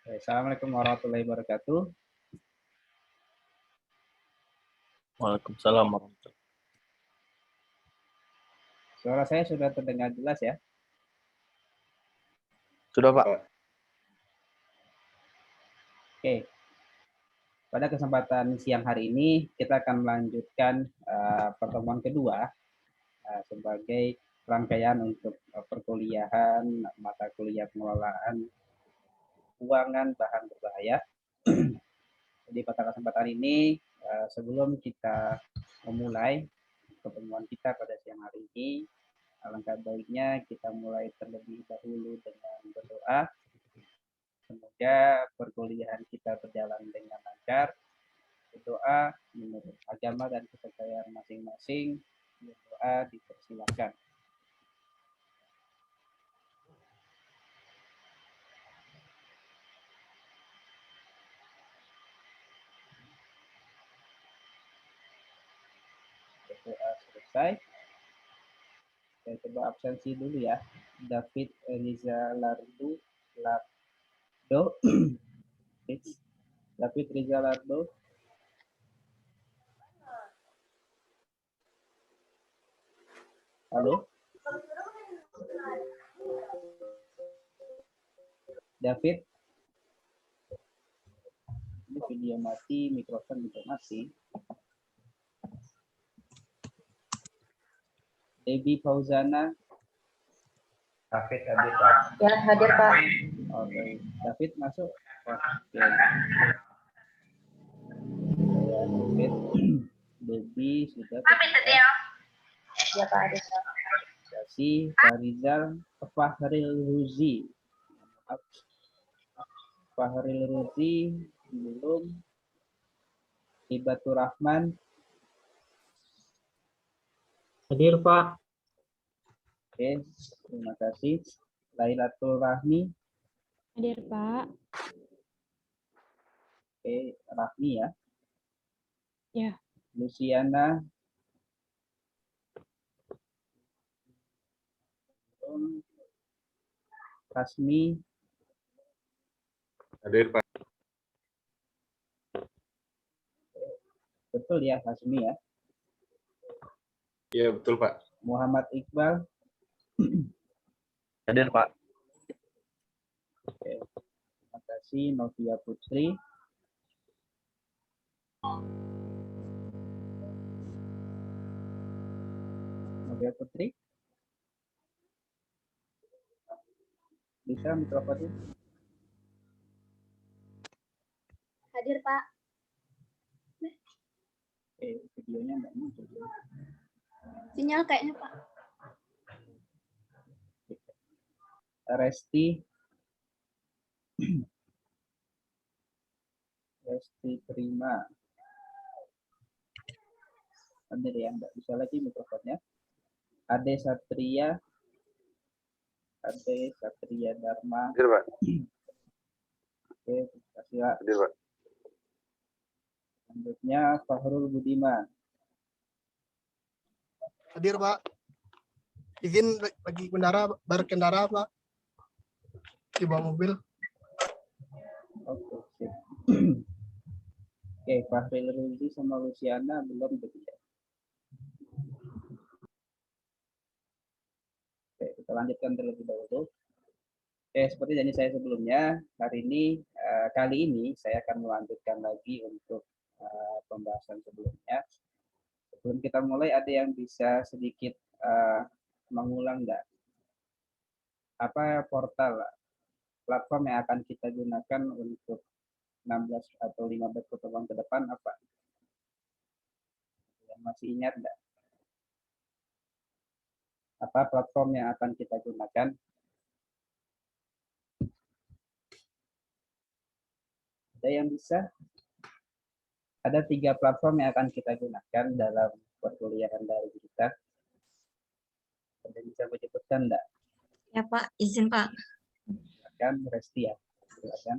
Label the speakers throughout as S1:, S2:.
S1: Assalamualaikum warahmatullahi wabarakatuh.
S2: Waalaikumsalam warahmatullahi.
S1: Suara saya sudah terdengar jelas ya?
S2: Sudah, Pak.
S1: Oke. Pada kesempatan siang hari ini kita akan melanjutkan pertemuan kedua sebagai rangkaian untuk perkuliahan mata kuliah pengelolaan keuangan bahan berbahaya. Jadi pada kesempatan ini sebelum kita memulai pertemuan kita pada siang hari ini, alangkah baiknya kita mulai terlebih dahulu dengan berdoa. Semoga perkuliahan kita berjalan dengan lancar. Berdoa menurut agama dan kepercayaan masing-masing. Berdoa dipersilakan. Berdoa selesai. Saya coba absensi dulu ya. David Riza Lardo. David Riza Lardo. Halo? David? Ini video mati, mikrofon juga mati. Debbie Fauzana.
S3: David hadir, Pak.
S4: Ya, hadir, Pak.
S1: Oke, David masuk. Oke. David. Debbie sudah.
S4: Ya, Pak, hadir, Pak.
S1: Kasih Farizal Fahril Ruzi. Fahril Ruzi belum. Hibatur Rahman.
S5: Hadir, Pak.
S1: Oke, terima kasih. Lailatul Rahmi.
S6: Hadir, Pak.
S1: Oke, Rahmi ya.
S6: Ya.
S1: Luciana. Hasmi.
S3: Hadir, Pak.
S1: Betul ya, Hasmi ya.
S3: Iya, betul, Pak.
S1: Muhammad Iqbal.
S2: Hadir, Pak.
S1: Oke. Terima kasih. Novia Putri. Novia Putri. Bisa mikrofonnya?
S4: Hadir, Pak.
S1: Videonya enggak muncul.
S4: Sinyal kayaknya, Pak.
S1: Resti. Resti Prima. Hadir ya, enggak bisa lagi mikrofonnya. Ade Satria. Ade Satria Dharma.
S3: Hadir, Pak.
S1: Oke, terima kasih Pak.
S3: Hadir, Pak.
S1: Selanjutnya Fahrul Budiman.
S7: Hadir, Pak. Izin bagi berkendara, Pak. Di bawah mobil.
S1: Oke, sip. Oke, Fahril Ruzi sama Luciana belum bekerja. Oke, kita lanjutkan terlebih dahulu. Oke, seperti janji saya sebelumnya, kali ini saya akan melanjutkan lagi untuk pembahasan sebelumnya. Sebelum kita mulai, ada yang bisa sedikit mengulang enggak? Apa platform yang akan kita gunakan untuk 16 atau 15 pertemuan ke depan apa? Yang masih ingat enggak? Apa platform yang akan kita gunakan? Ada yang bisa? Ada 3 platform yang akan kita gunakan dalam perkuliahan daring kita. Ada yang bisa menyebutkan enggak?
S4: Ya, Pak. Izin, Pak.
S1: Silakan, Resti ya. Silakan.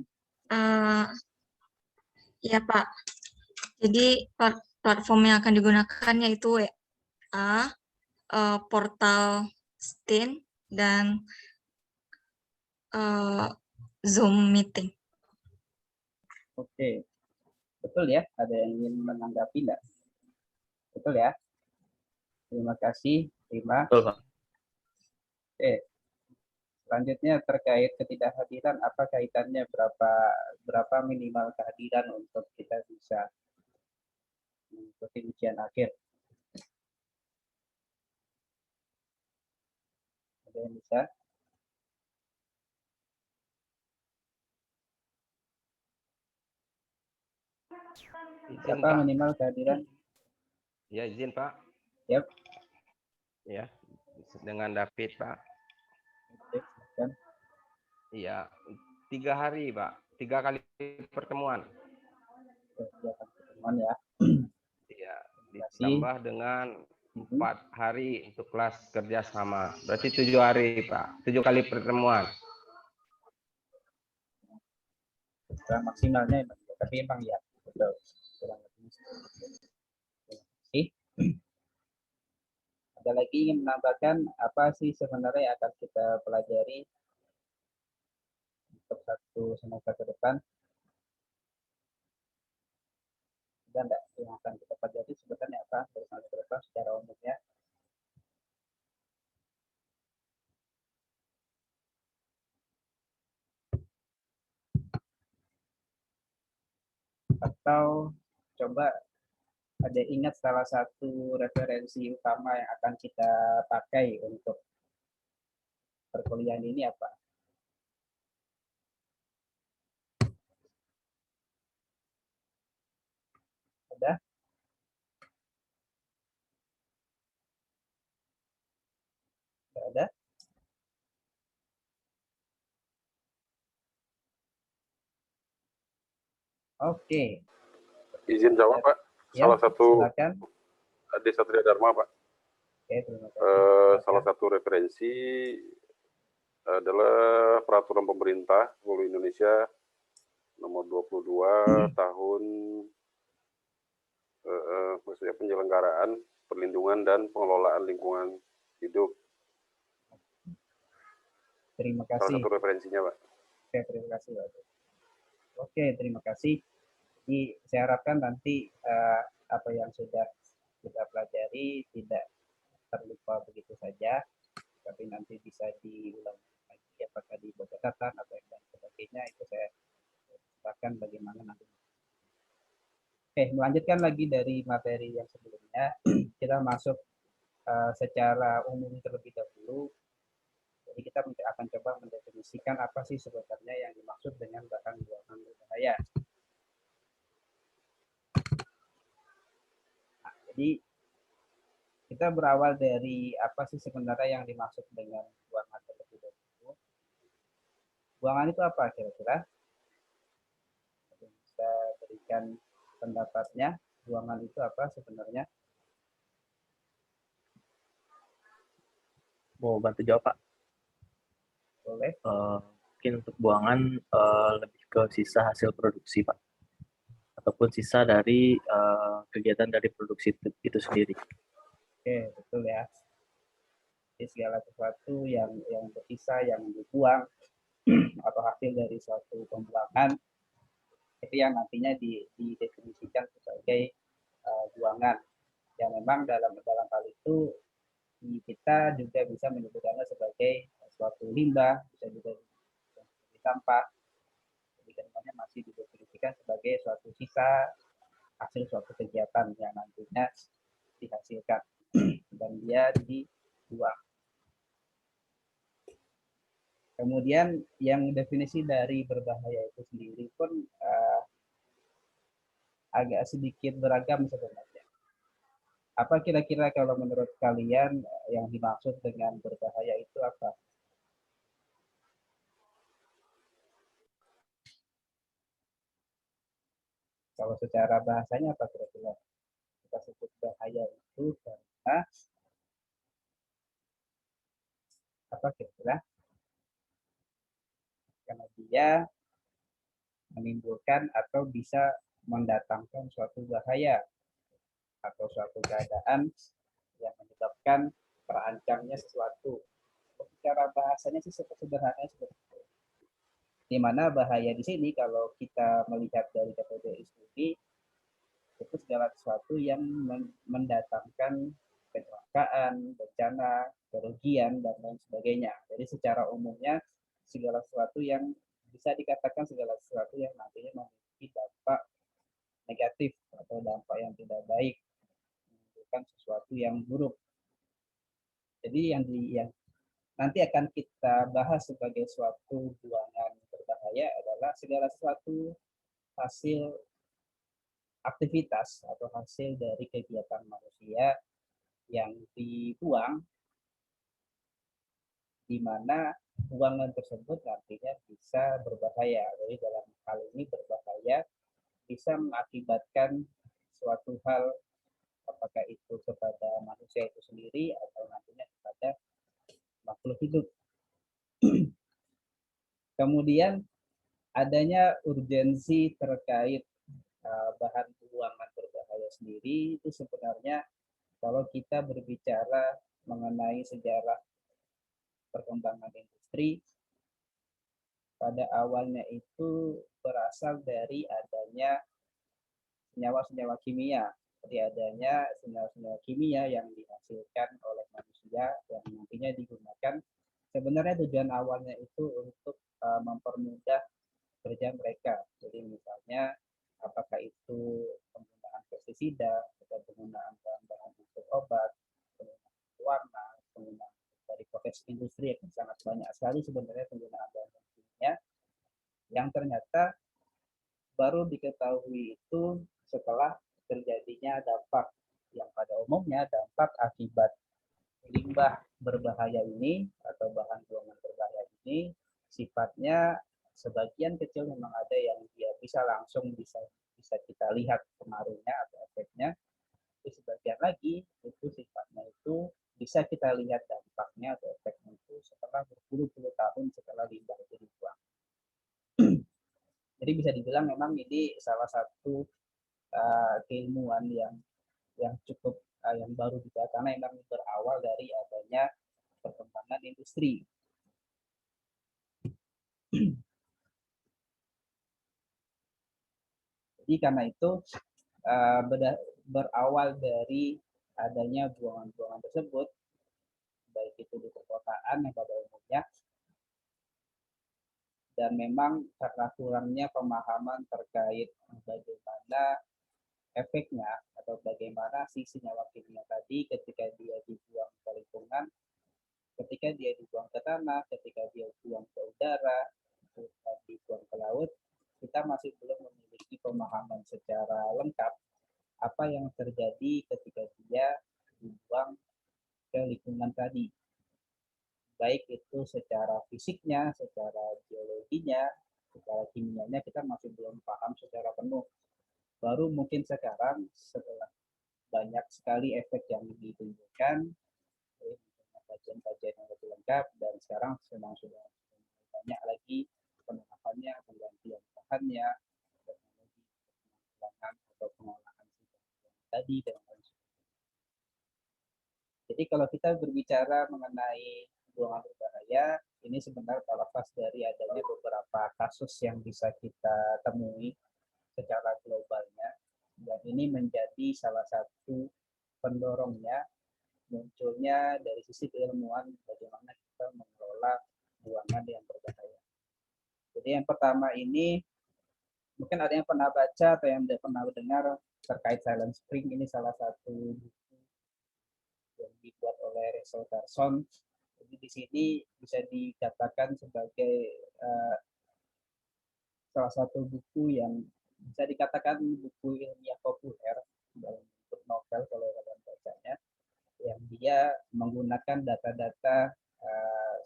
S4: Ya, Pak. Jadi, platform yang akan digunakan yaitu WA, portal Steam, dan Zoom Meeting.
S1: Oke, betul ya. Ada yang ingin menanggapi enggak? Betul ya. Terima kasih, Rima.
S3: Betul, Pak.
S1: Oke, selanjutnya terkait ketidakhadiran, apa kaitannya berapa minimal kehadiran untuk kita bisa mengikuti ujian akhir? Ada yang bisa?
S2: Izin,
S1: Berapa
S2: Pak.
S1: minimal kehadiran?
S2: Ya, izin, Pak.
S1: Yap.
S2: Ya, dengan David, Pak.
S1: Oke, silakan.
S2: Iya, 3 hari, Pak. 3 kali pertemuan.
S1: Kegiatan pertemuan ya.
S2: Iya,
S1: Terima kasih.
S2: ditambah dengan 4 hari untuk kelas kerjasama. Berarti 7 hari, Pak. 7 kali pertemuan.
S1: Maksimalnya emang, tapi emang ya betul. Kurang lebih. Terima kasih. Ada lagi ingin menambahkan apa sih sebenarnya yang akan kita pelajari untuk 1 semester ke depan? Ada enggak yang akan kita pelajari sebenarnya apa dari semester ke depan secara umumnya? Atau coba ada ingat salah satu referensi utama yang akan kita pakai untuk perkuliahan ini apa? Ada? Tidak ada? Oke.
S3: Izin jawab, Pak.
S1: Ya,
S3: Salah satu
S1: silakan.
S3: Ade Satria Dharma, Pak.
S1: Oke, terima kasih.
S3: Salah satu referensi adalah peraturan pemerintah seluruh Indonesia nomor 22 tahun maksudnya penyelenggaraan, perlindungan dan pengelolaan lingkungan hidup.
S1: Terima
S3: Salah
S1: kasih.
S3: satu referensinya, Pak.
S1: Oke, terima kasih, Pak. Oke, terima kasih. Jadi saya harapkan nanti apa yang sudah kita pelajari tidak terlupa begitu saja, tapi nanti bisa diulang lagi apakah di buku catatan atau yang lain sebagainya, itu saya serahkan bagaimana nanti. Oke, melanjutkan lagi dari materi yang sebelumnya, kita masuk secara umum terlebih dahulu. Jadi kita akan coba mendefinisikan apa sih sebenarnya yang dimaksud dengan bahan buangan berbahaya. Nah, jadi kita berawal dari apa sih sebenarnya yang dimaksud dengan buangan terlebih dahulu. Buangan itu apa kira-kira? Bisa berikan pendapatnya. Buangan itu apa sebenarnya?
S5: Mau bantu jawab, Pak?
S1: Boleh.
S5: Mungkin untuk buangan lebih ke sisa hasil produksi, Pak. Ataupun sisa dari kegiatan dari produksi itu sendiri.
S1: Oke, betul ya. Jadi segala sesuatu yang bersisa, yang dibuang, atau hasil dari suatu pembuangan, itu yang nantinya didefinisikan sebagai buangan. Yang memang dalam hal itu kita juga bisa menyebutkannya sebagai suatu limbah, bisa juga sebagai sampah. Jadi kedepannya masih didefinisikan sebagai suatu sisa hasil suatu kegiatan yang nantinya dihasilkan dan dia dibuang. Kemudian yang definisi dari berbahaya itu sendiri pun agak sedikit beragam sebenarnya. Apa kira-kira kalau menurut kalian yang dimaksud dengan berbahaya itu apa? Kalau secara bahasanya apa kira-kira? Kita sebut bahaya itu apa kira-kira? Karena dia menimbulkan atau bisa mendatangkan suatu bahaya atau suatu keadaan yang menyebabkan terancamnya sesuatu. Secara bahasanya sih sederhananya seperti itu. Di mana bahaya di sini kalau kita melihat dari KPBI sendiri, itu segala sesuatu yang mendatangkan kecelakaan, bencana, kerugian, dan lain sebagainya. Jadi secara umumnya segala sesuatu yang bisa dikatakan segala sesuatu yang nantinya memiliki dampak negatif atau dampak yang tidak baik, menimbulkan sesuatu yang buruk. Jadi yang nanti akan kita bahas sebagai suatu buangan berbahaya adalah segala sesuatu hasil aktivitas atau hasil dari kegiatan manusia yang dibuang, di mana buangan tersebut nantinya bisa berbahaya. Jadi dalam hal ini berbahaya bisa mengakibatkan suatu hal, apakah itu kepada manusia itu sendiri atau nantinya kepada makhluk hidup. Kemudian adanya urgensi terkait bahan buangan berbahaya sendiri itu sebenarnya kalau kita berbicara mengenai sejarah perkembangan industri, pada awalnya itu berasal dari adanya senyawa-senyawa kimia. Jadi adanya senyawa-senyawa kimia yang dihasilkan oleh manusia yang nantinya digunakan. Sebenarnya tujuan awalnya itu untuk mempermudah kerja mereka. Jadi misalnya apakah itu penggunaan pestisida, atau penggunaan bahan-bahan untuk obat, penggunaan warna, penggunaan dari proses industri yang sangat banyak sekali sebenarnya penggunaan bahan kimia yang ternyata baru diketahui itu setelah terjadinya dampak yang pada umumnya dampak akibat limbah berbahaya ini atau bahan buangan berbahaya ini sifatnya sebagian kecil memang ada yang dia bisa langsung bisa kita lihat pengaruhnya atau efeknya. Tapi sebagian lagi itu sifatnya itu bisa kita lihat dampaknya atau efeknya itu setelah berpuluh-puluh tahun setelah limbah itu dibuang. Jadi bisa dibilang memang ini salah satu keilmuan yang cukup yang baru juga karena memang berawal dari adanya perkembangan industri. Jadi karena itu berawal dari adanya buangan-buangan tersebut, baik itu di perkotaan yang pada umumnya, dan memang karena kurangnya pemahaman terkait bagaimana efeknya atau bagaimana si senyawa kimia tadi ketika dia dibuang ke lingkungan, ketika dia dibuang ke tanah, ketika dia dibuang ke udara, dibuang ke laut, kita masih belum memiliki pemahaman secara lengkap apa yang terjadi ketika dia dibuang ke lingkungan tadi. Baik itu secara fisiknya, secara geologinya, secara kimianya kita masih belum paham secara penuh. Baru mungkin sekarang setelah banyak sekali efek yang ditunjukkan, kajian-kajian yang lebih lengkap, dan sekarang sudah banyak lagi penerapannya, penggantian bahannya, teknologi pengembangan atau pengolahan tadi dan lain sebagainya. Jadi kalau kita berbicara mengenai buangan berbahaya, ini sebenarnya terlepas dari adanya beberapa kasus yang bisa kita temui secara globalnya, dan ini menjadi salah satu pendorongnya munculnya dari sisi keilmuan bagaimana kita mengelola buangan yang berbahaya. Jadi yang pertama ini mungkin ada yang pernah baca atau yang pernah dengar terkait Silent Spring. Ini salah satu buku yang dibuat oleh Russell Carson. Jadi di sini bisa dikatakan sebagai salah satu buku yang bisa dikatakan buku ilmiah populer dalam bentuk novel kalau kalian bacanya, yang dia menggunakan data-data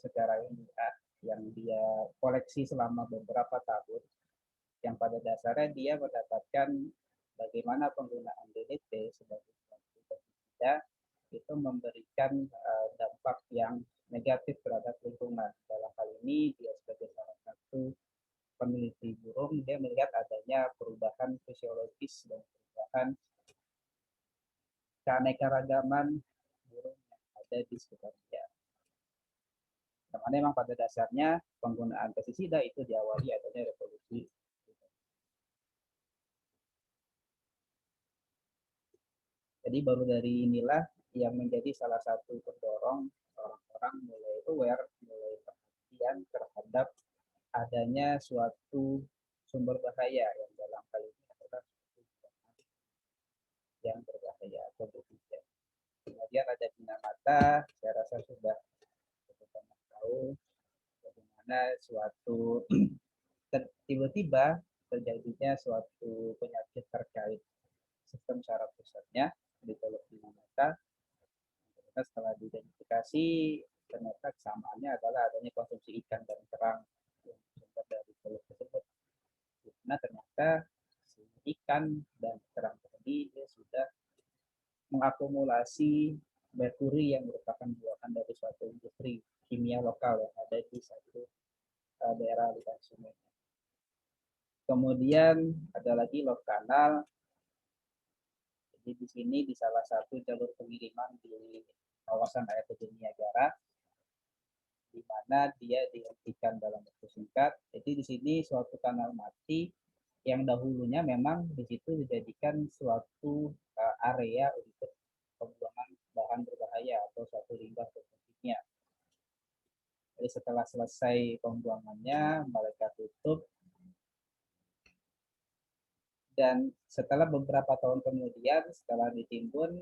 S1: secara ilmiah yang dia koleksi selama beberapa tahun, yang pada dasarnya dia mendapatkan bagaimana penggunaan DDT sebagai pestisida itu memberikan dampak yang negatif terhadap lingkungan. Dalam hal ini dia sebagai salah satu peneliti burung, dia melihat adanya perubahan fisiologis dan perubahan keanekaragaman burung yang ada di sekitar dia. Karena memang pada dasarnya penggunaan pestisida itu diawali adanya revolusi. Jadi baru dari inilah yang menjadi salah satu pendorong orang-orang mulai aware, mulai perhatian terhadap adanya suatu sumber bahaya yang dalam hal ini adalah yang berbahaya atau berbahaya. Kemudian ada bina mata, saya rasa sudah banyak tahu bagaimana suatu tiba-tiba terjadinya suatu penyakit terkait sistem saraf pusatnya di teluk bina mata. Ternyata setelah diidentifikasi, ternyata kesamaannya adalah adanya konsumsi ikan dan kerang yang sumber dari teluk tersebut. Karena ternyata ikan dan kerang tadi sudah mengakumulasi merkuri yang merupakan buatan dari suatu industri kimia lokal yang ada di satu daerah aliran sungai. Kemudian ada lagi lock kanal. Jadi di sini di salah satu jalur pengiriman di kawasan air terjun Niagara, di mana dia dihentikan dalam waktu singkat. Jadi di sini suatu kanal mati yang dahulunya memang di situ dijadikan suatu area untuk pembuangan bahan berbahaya atau suatu limbah kimia. Jadi setelah selesai pembuangannya, mereka tutup. Dan setelah beberapa tahun kemudian, setelah ditimbun,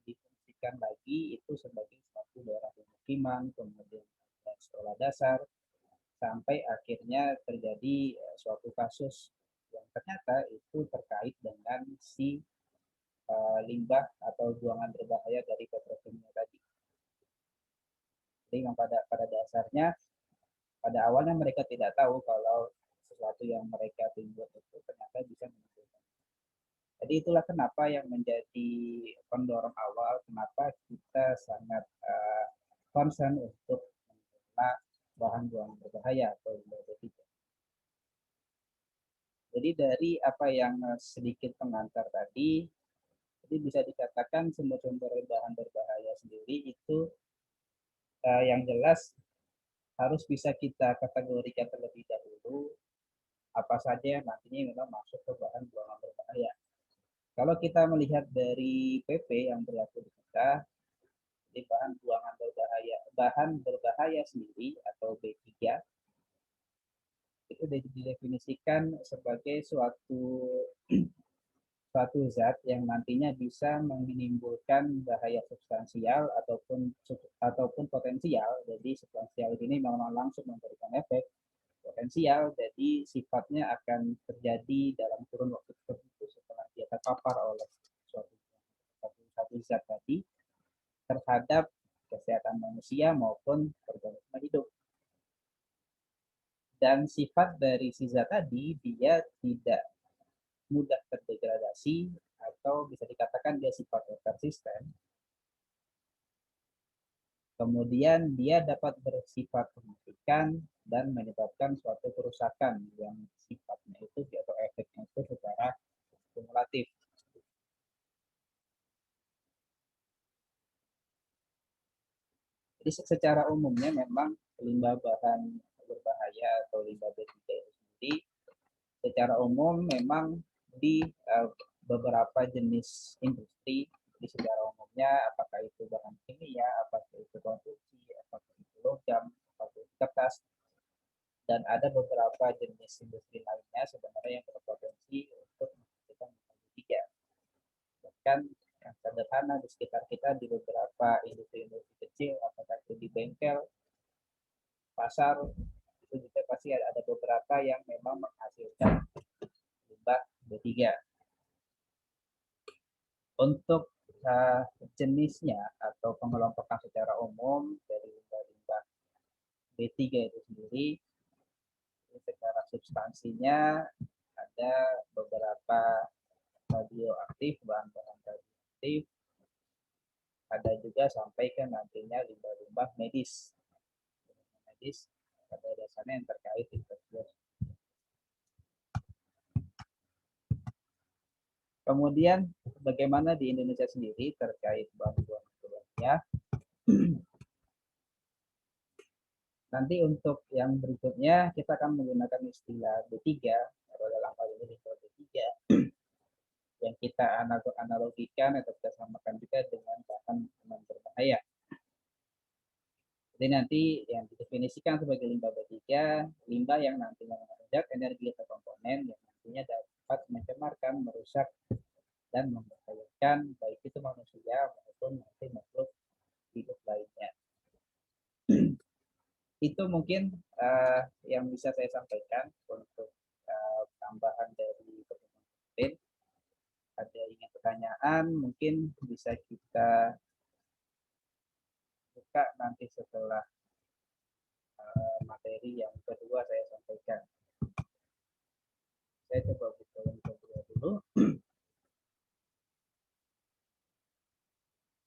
S1: difungsikan lagi itu sebagai suatu daerah pemukiman, kemudian sekolah dasar, sampai akhirnya terjadi suatu kasus yang ternyata itu terkait dengan si limbah atau buangan berbahaya dari petrokimia tadi. Jadi pada dasarnya, pada awalnya mereka tidak tahu kalau sesuatu yang mereka timbun itu ternyata bisa menimbulkan. Jadi itulah kenapa yang menjadi pendorong awal kenapa kita sangat concern untuk mengelola bahan buangan berbahaya atau limbah B3. Jadi dari apa yang sedikit pengantar tadi, jadi bisa dikatakan sumber-sumber bahan berbahaya sendiri itu yang jelas harus bisa kita kategorikan terlebih dahulu apa saja yang nantinya memang masuk ke bahan buangan berbahaya. Kalau kita melihat dari PP yang berlaku di kita, jadi bahan berbahaya sendiri atau B3 itu didefinisikan sebagai suatu zat yang nantinya bisa menimbulkan bahaya substansial ataupun potensial. Jadi substansial ini memang langsung memberikan efek, potensial jadi sifatnya akan terjadi dalam kurun waktu tertentu setelah dia terpapar oleh satu zat tadi terhadap kesehatan manusia maupun organisme hidup. Dan sifat dari si zat tadi dia tidak mudah terdegradasi atau bisa dikatakan dia sifatnya persisten. Kemudian dia dapat bersifat mematikan dan menyebabkan suatu kerusakan yang sifatnya itu atau efeknya itu secara kumulatif. Jadi secara umumnya memang limbah bahan berbahaya atau limbah B3 itu sendiri secara umum memang di beberapa jenis industri di secara umumnya, apakah itu bahan kimia, apakah itu konstruksi, apakah itu logam, apakah itu kertas, dan ada beberapa jenis industri lainnya sebenarnya yang berpotensi untuk menghasilkan B3. Bahkan yang sederhana di sekitar kita di beberapa industri-industri kecil, apakah itu di bengkel, pasar, itu juga pasti ada beberapa yang memang menghasilkan limbah B3. Untuk jenisnya atau pengelompokan secara umum dari limbah B3 itu sendiri, secara substansinya ada beberapa radioaktif, bahan-bahan radioaktif, ada juga sampai ke nantinya limbah-limbah medis. Pada dasarnya yang terkait infeksius. Kemudian bagaimana di Indonesia sendiri terkait bahan buangan berbahaya? Nanti untuk yang berikutnya kita akan menggunakan istilah B3 atau dalam hal ini istilah B3 yang kita analogikan atau kita samakan juga dengan bahan non berbahaya. Jadi nanti yang didefinisikan sebagai limbah B3, limbah yang nantinya mengandung energi atau komponen yang nantinya dapat mencemarkan, merusak, dan membahayakan baik itu manusia maupun nanti makhluk hidup lainnya. Itu mungkin yang bisa saya sampaikan untuk tambahan dari pertemuan kemarin. Ada ingin pertanyaan, mungkin bisa kita buka nanti setelah materi yang kedua saya sampaikan. Saya coba buka yang kedua dulu.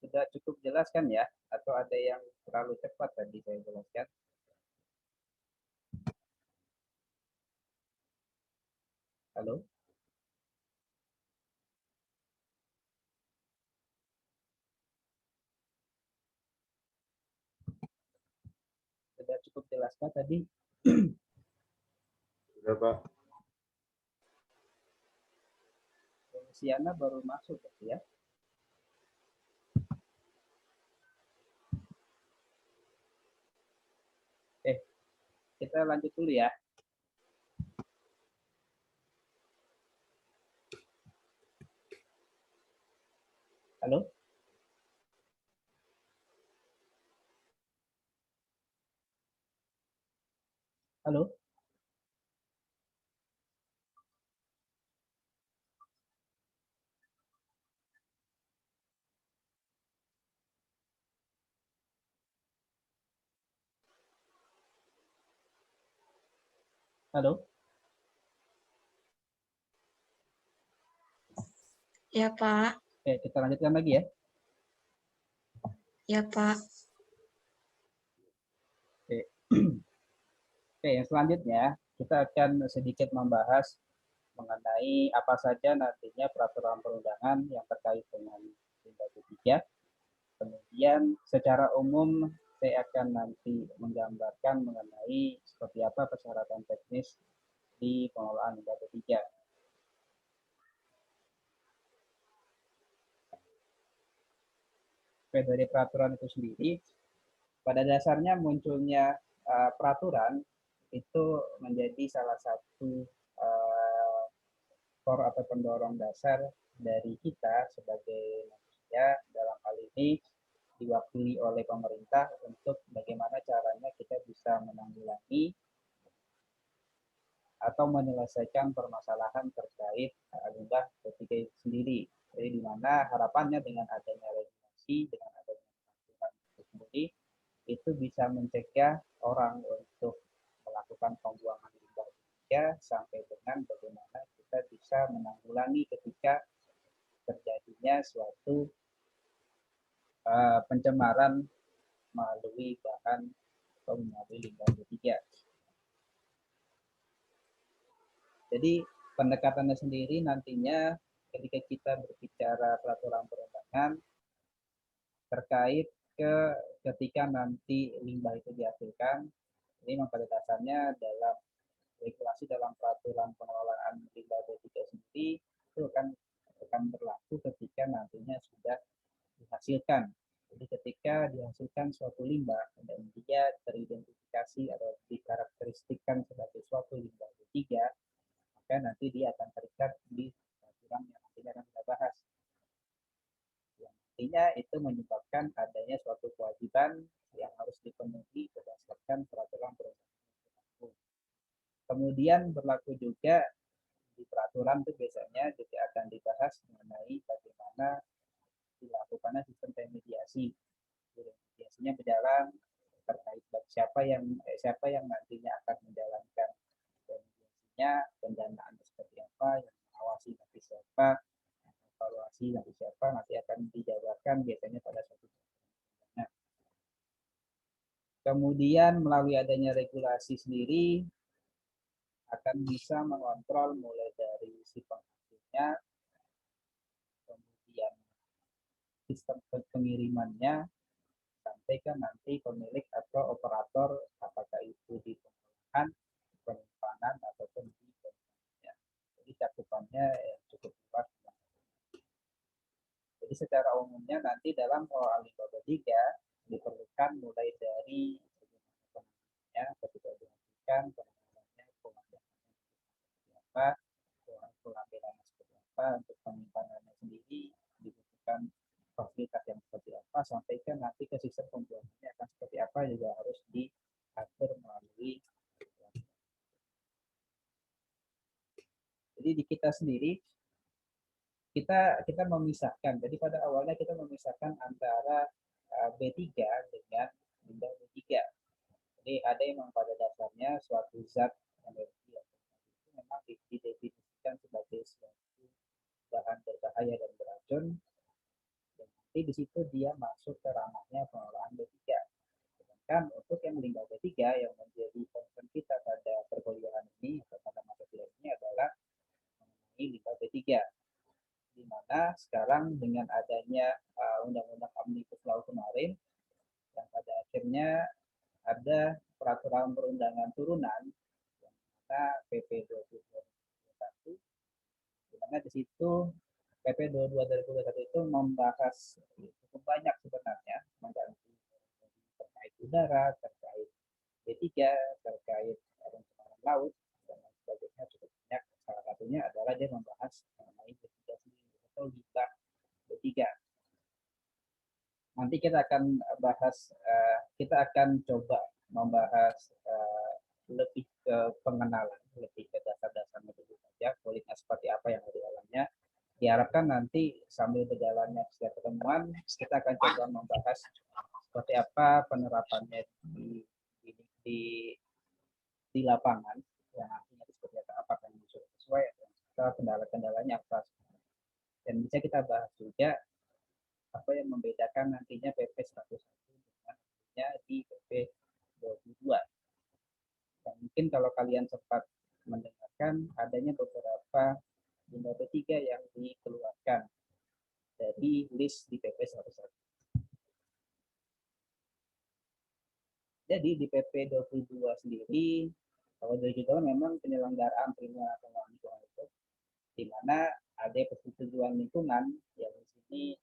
S1: Sudah cukup jelas kan ya? Atau ada yang terlalu cepat tadi saya jelaskan? Halo? Sudah cukup jelas kan tadi?
S3: Sudah, Pak.
S1: Siana baru masuk ya. Kita lanjut dulu ya. Halo? Halo? Halo?
S4: Ya, Pak.
S1: Oke, kita lanjutkan lagi ya.
S4: Ya, Pak.
S1: Oke, yang selanjutnya kita akan sedikit membahas mengenai apa saja nantinya peraturan perundangan yang terkait dengan limbah B3. Kemudian secara umum saya akan nanti menggambarkan mengenai seperti apa persyaratan teknis di pengelolaan limbah B3. Oke, dari peraturan itu sendiri, pada dasarnya munculnya peraturan itu menjadi salah satu core atau pendorong dasar dari kita sebagai manusia, dalam hal ini diwakili oleh pemerintah untuk bagaimana caranya kita bisa menanggulangi atau menyelesaikan permasalahan terkait limbah B3 itu sendiri. Jadi di mana harapannya dengan adanya regulasi, dengan adanya peraturan itu sendiri, itu bisa mencegah orang untuk melakukan pembuangan limbah B3 sampai dengan bagaimana kita bisa menanggulangi ketika terjadinya suatu pencemaran melalui bahan atau melalui limbah B3. Jadi pendekatannya sendiri nantinya ketika kita berbicara peraturan perundangan terkait ketika nanti limbah itu dihasilkan, ini memang pada dasarnya dalam regulasi dalam peraturan pengelolaan limbah B3 sendiri itu akan berlaku ketika nantinya sudah dihasilkan. Jadi ketika dihasilkan suatu limbah dan dia teridentifikasi atau dikarakteristikkan sebagai suatu limbah B3, maka nanti dia akan terikat di peraturan yang nantinya akan kita bahas. Yang nantinya itu menyebabkan adanya suatu kewajiban yang harus dipenuhi berdasarkan peraturan perundang-undangan. Kemudian berlaku juga di peraturan itu biasanya juga akan dibahas mengenai bagaimana dilakukannya sistem remediasi. Remediasinya berjalan terkait siapa yang nantinya akan menjalankan remediasinya, pendanaan seperti apa, yang mengawasi nanti siapa, evaluasi nanti siapa, nanti akan dijabarkan biasanya pada suatu nah, kemudian melalui adanya regulasi sendiri akan bisa mengontrol mulai dari si penghasilnya, kemudian sistem pengirimannya, sampai sampai ke nanti pemilik atau operator, apakah itu di pengolahan, penyimpanan, ataupun di penyimpanan. Jadi cakupannya cukup luas. Jadi secara umumnya nanti dalam pengelolaan limbah B3 diperlukan mulai dari penanganannya, ketika dihasilkan, penanganannya, pengambilannya seperti apa, pengambilannya seperti apa, untuk penyimpanannya sendiri dibutuhkan fasilitas yang seperti apa, sampai ke nanti ke sistem pembuangannya akan seperti apa juga harus diatur melalui. Jadi di kita sendiri kita memisahkan. Jadi pada awalnya kita memisahkan antara B3 dengan limbah B3. Jadi ada yang memang pada dasarnya suatu zat energi itu memang didefinisikan sebagai suatu bahan berbahaya dan beracun. Dan nanti di situ dia masuk ke ranahnya pengelolaan B3. Sedangkan untuk yang limbah B3 yang menjadi concern kita pada perkuliahan ini atau pada masa kuliah ini adalah mengenai limbah B3. Di mana sekarang dengan adanya Undang-Undang Omnibus Law kemarin, yang pada akhirnya ada peraturan perundangan turunan, yang mana PP 22/2021, di mana di situ PP 22/2021 itu membahas cukup banyak sebenarnya, mengganti terkait udara, terkait B3, terkait pencemaran laut, dan lain sebagainya cukup banyak. Salah satunya adalah dia membahas mengenai B3 sendiri atau limbah B3. Nanti kita akan bahas, kita akan coba membahas lebih ke pengenalan, lebih ke dasar-dasarnya dulu saja, kulitnya seperti apa yang ada di dalamnya. Diharapkan nanti sambil berjalannya setiap pertemuan, kita akan coba membahas seperti apa penerapannya di lapangan, yang artinya seperti apa, apakah yang sesuai atau kendala-kendalanya apa. Dan bisa kita bahas juga apa yang membedakan nantinya PP 101 dengan nantinya di PP 22. Dan mungkin kalau kalian sempat mendengarkan adanya beberapa limbah B3 yang dikeluarkan dari list di PP 101. Jadi di PP 22 sendiri, kalau dari juga memang penyelenggaraan pengelolaan lingkungan itu, di mana ada persetujuan lingkungan yang di sini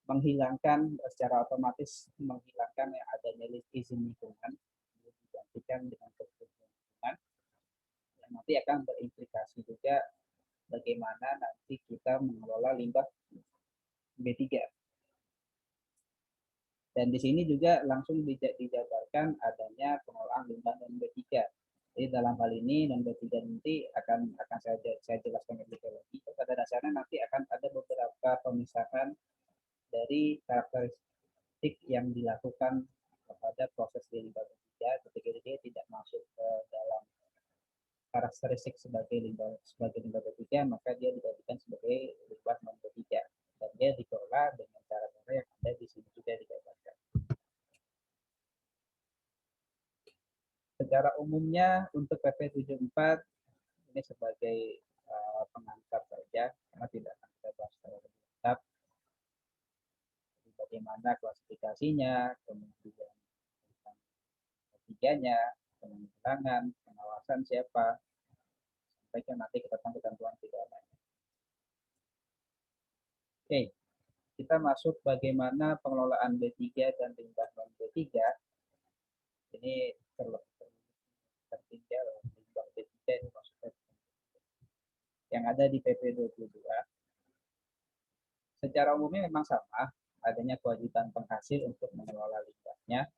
S1: menghilangkan secara otomatis menghilangkan yang adanya izin lingkungan, digantikan dengan persetujuan lingkungan, yang nanti akan berimplikasi juga bagaimana nanti kita mengelola limbah B3. Dan di sini juga langsung dijabarkan adanya pengelolaan limbah non B3. Jadi dalam hal ini non B3 nanti akan saya jelaskan lebih lagi. Pada dasarnya nanti akan ada beberapa pemisahan dari karakteristik yang dilakukan pada proses limbah B3 ketika dia tidak masuk ke dalam karakteristik sebagai limbah B3, maka dia dijadikan sebagai limbah non B3 dan dia dikelola dengan cara-cara yang ada di sini juga dijabarkan. Secara umumnya untuk PP 74 ini sebagai pengantar saja, karena tidak akan kita bahas secara lebih lengkap. Bagaimana klasifikasinya, kemudian ketiganya, penanggulangan, pengawasan siapa, sampai ke nanti ketentuan pidananya. Oke, kita masuk bagaimana pengelolaan B3 dan limbah non B3. Ini tertinggal limbah B3 ini maksudnya yang ada di PP 22. Secara umumnya memang sama, adanya kewajiban penghasil untuk mengelola limbahnya,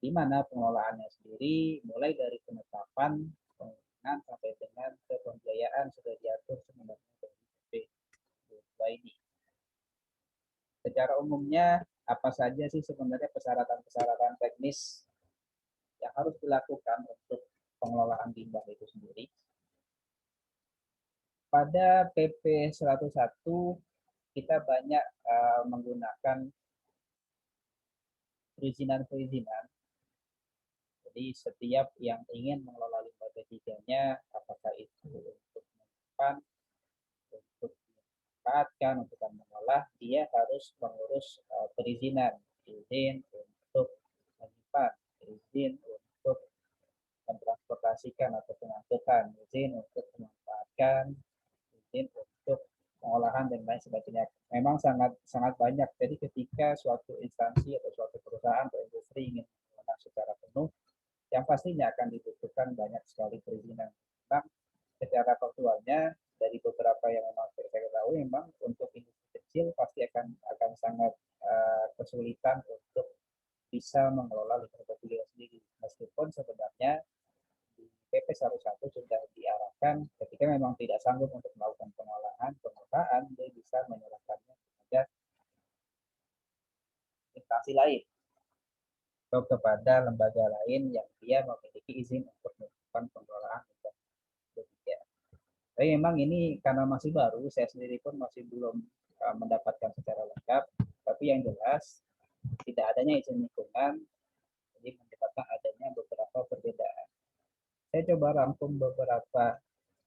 S1: di mana pengelolaannya sendiri mulai dari penetapan, penggunaan sampai dengan pembiayaan sudah diatur sebenarnya dari PP 22 ini. Secara umumnya apa saja sih sebenarnya persyaratan teknis yang harus dilakukan untuk pengelolaan limbah itu sendiri? Pada PP 101 kita banyak menggunakan perizinan. Jadi setiap yang ingin mengelola limbah B3-nya, apakah itu untuk menyimpan, untuk dimanfaatkan, untuk mengolah, dia harus mengurus perizinan, izin untuk menyimpan, izin untuk mentransportasikan atau pengangkutan, izin untuk memanfaatkan, izin untuk pengolahan dan lain sebagainya. Memang sangat banyak. Jadi ketika suatu instansi atau suatu perusahaan atau industri ingin menggunakan secara penuh, yang pastinya akan dibutuhkan banyak sekali perizinan. Memang secara faktualnya dari beberapa yang memang saya ketahui, memang untuk industri kecil pasti akan sangat kesulitan untuk bisa mengelola limbah batu bara sendiri. Meskipun sebenarnya di PP 101 sudah diarahkan ketika memang tidak sanggup untuk melakukan pengolahan, dia bisa menyerahkannya kepada instansi lain atau kepada lembaga lain yang dia memiliki izin untuk melakukan pengelolaan limbah batu bara. Tapi memang ini karena masih baru, saya sendiri pun masih belum mendapatkan secara lengkap. Tapi yang jelas tidak adanya izin lingkungan, jadi menyebabkan adanya beberapa perbedaan. Saya coba rangkum beberapa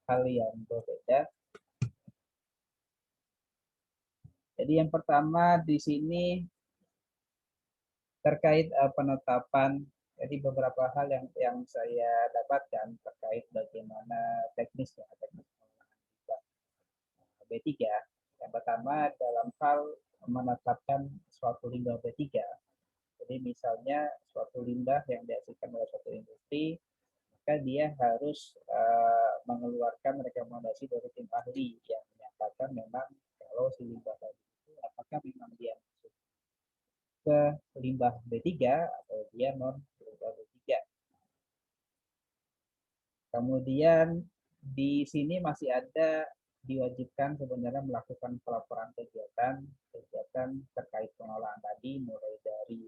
S1: hal yang berbeda. Jadi yang pertama di sini terkait penetapan, jadi beberapa hal yang saya dapatkan terkait bagaimana teknisnya teknis pengolahan limbah B3. Yang pertama dalam hal menetapkan suatu limbah B3. Jadi misalnya suatu limbah yang dihasilkan oleh suatu industri, maka dia harus mengeluarkan rekomendasi dari tim ahli yang menyatakan memang kalau si limbah tadi itu apakah memang dia masuk ke limbah B3 atau dia non limbah B3. Kemudian di sini masih ada diwajibkan sebenarnya melakukan pelaporan kegiatan terkait pengolahan tadi, mulai dari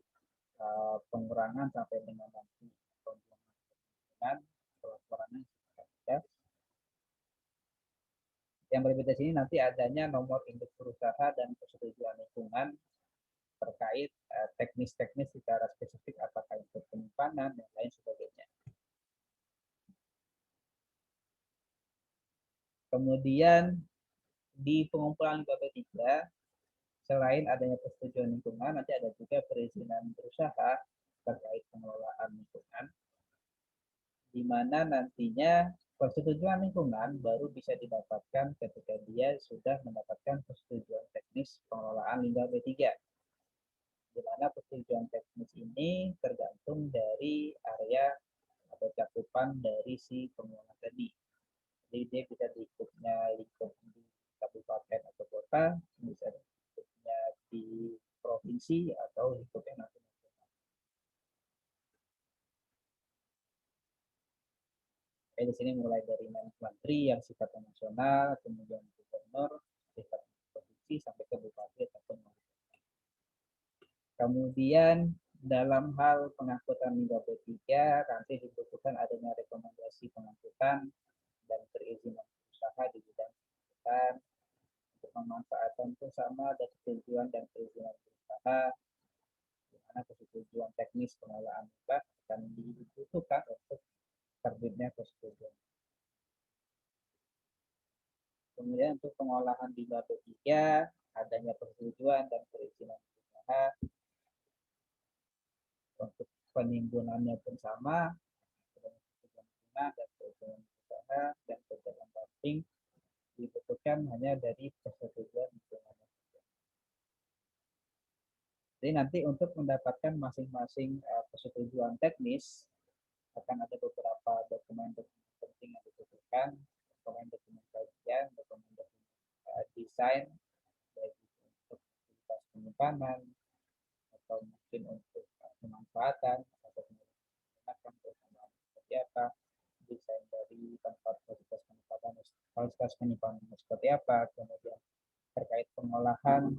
S1: pengurangan sampai dengan nanti pembuangan pelaporannya. Yang berbeda sini nanti adanya nomor induk berusaha dan persetujuan lingkungan terkait teknis-teknis secara spesifik, apakah itu penyimpanan dan lain sebagainya. Kemudian di pengumpulan limbah B3, selain adanya persetujuan lingkungan, nanti ada juga perizinan berusaha terkait pengelolaan lingkungan, di mana nantinya persetujuan lingkungan baru bisa didapatkan ketika dia sudah mendapatkan persetujuan teknis pengelolaan limbah B3. Di mana persetujuan teknis ini tergantung dari area atau cakupan dari si pengelola tadi. Jadi dia bisa lingkupnya lingkup di kabupaten atau kota, bisa lingkupnya di provinsi atau lingkupnya nasional. Di sini mulai dari menteri yang sifatnya nasional, kemudian gubernur, sifatnya provinsi sampai ke bupati ataupun wali. Kemudian dalam hal pengangkutan limbah B3 nanti dibutuhkan adanya rekomendasi pengangkutan dan perizinan usaha di bidang pengangkutan. Untuk pemanfaatan pun sama, ada ketentuan dan perizinan usaha, di mana persetujuan teknis pengelolaan limbah akan dibutuhkan untuk terbitnya persetujuan. Kemudian untuk pengolahan limbah B3 adanya persetujuan dan perizinan usaha. Untuk penimbunannya pun sama, dan perizinan usaha dan kegiatan dumping dibutuhkan hanya dari persetujuan lingkungan. Jadi nanti untuk mendapatkan masing-masing persetujuan teknis akan ada beberapa dokumen-dokumen penting yang dibutuhkan, dokumen-dokumen kajian, dokumen-dokumen desain, baik untuk aktivitas penyimpanan atau mungkin untuk pemanfaatan atau menggunakan persamaan seperti apa, desain dari tempat fasilitas penyimpanan seperti apa, kemudian terkait pengolahan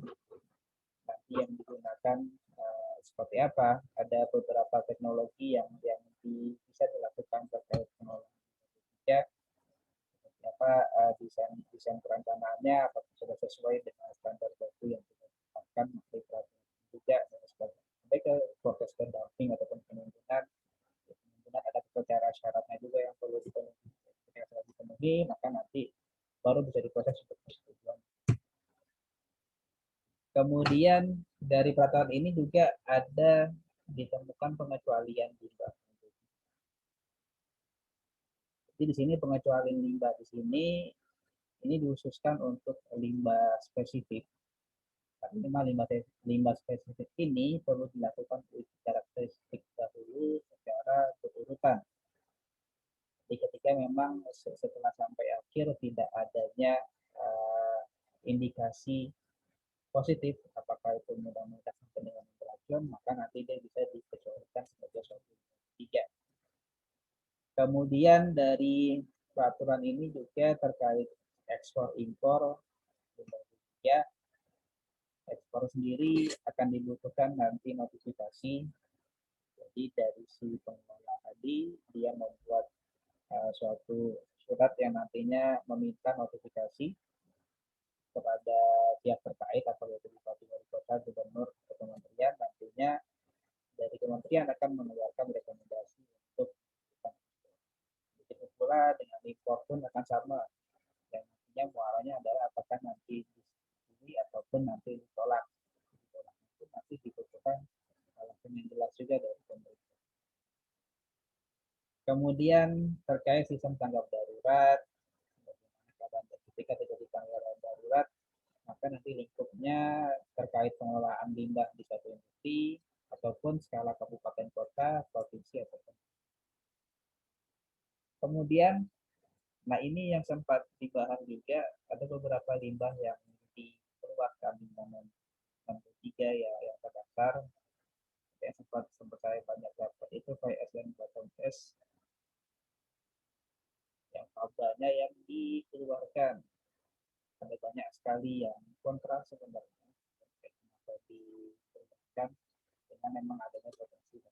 S1: nanti yang digunakan seperti apa. Ada beberapa teknologi yang bisa dilakukan terkait pengolahan ya, seperti apa desain perencanaannya, apakah sudah sesuai dengan standar baku yang kita tetapkan, juga sampai ke proses pendamping ataupun penimbunan ada beberapa syaratnya juga yang perlu dipenuhi. Ketika sudah dipenuhi, maka nanti baru bisa diproses untuk persetujuan. Kemudian dari peraturan ini juga ada ditemukan pengecualian limbah. Jadi di sini pengecualian limbah di sini ini dikhususkan untuk limbah spesifik. Karena limbah spesifik ini perlu dilakukan uji karakteristik dahulu secara berurutan. Jadi ketika memang setelah sampai akhir tidak adanya indikasi positif, apakah itu mudah-mudahan sampai dengan beracun, maka nanti dia bisa dikecualikan sebagai suatu tiga. Kemudian dari peraturan ini juga terkait ekspor impor, ya, ekspor sendiri akan dibutuhkan nanti notifikasi. Jadi dari si pengelola tadi dia membuat suatu surat yang nantinya meminta notifikasi kepada pihak terkait atau itu bupati, wali kota, gubernur, atau kementerian. Nantinya dari kementerian akan mengeluarkan rekomendasi untuk begitu pula dengan impor pun akan sama. Dan nantinya muaranya adalah apakah nanti disetujui ataupun nanti ditolak. Ditolak itu nanti dibutuhkan alasan yang jelas juga dari pemerintah. Kemudian terkait sistem tanggap darurat, ketika terjadi tanggap darurat, maka nanti lingkupnya terkait pengelolaan limbah di satu industri ataupun skala kabupaten kota, provinsi ataupun. Kemudian, nah ini yang sempat dibahas juga, ada beberapa limbah yang dikeluarkan di nomor 63 ya yang terdaftar, yang sempat saya banyak dapat itu VS dan bottom S yang fabranya yang dikeluarkan. Ada banyak sekali yang kontra sebenarnya kenapa dikeluarkan dengan memang adanya potensi.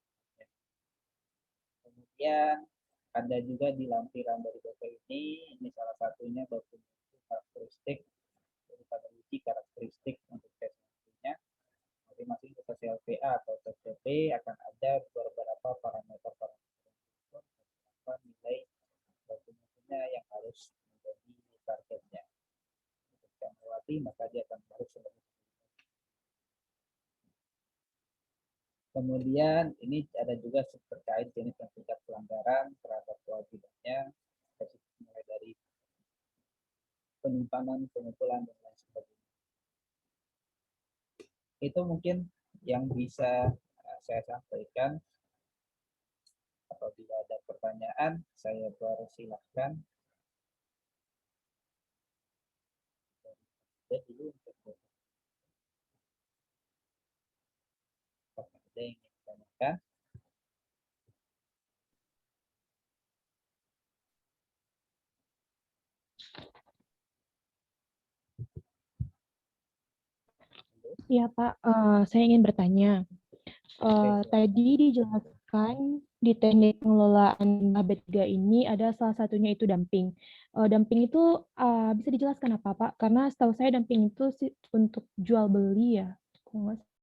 S1: Kemudian ada juga di lampiran dari BP ini salah satunya dokumen karakteristik, daripada uji karakteristik untuk tes nantinya. Masing-masing tes LPA atau tes TP akan ada beberapa parameter nilai dokumennya yang harus menjadi targetnya. Jika melewati maka dia akan balik sebagai. Kemudian ini ada juga terkait jenis dan tingkat pelanggaran terhadap kewajibannya, mulai dari penyimpanan, pengumpulan dan lain sebagainya. Itu mungkin yang bisa saya sampaikan. Apabila ada pertanyaan, saya persilahkan. Dulu untuk ada yang ingin ditanyakan.
S6: Iya Pak, saya ingin bertanya. Tadi dijelaskan di teknik pengelolaan limbah B3 ini ada salah satunya itu dumping. Dumping itu bisa dijelaskan apa Pak? Karena setahu saya dumping itu untuk jual beli ya.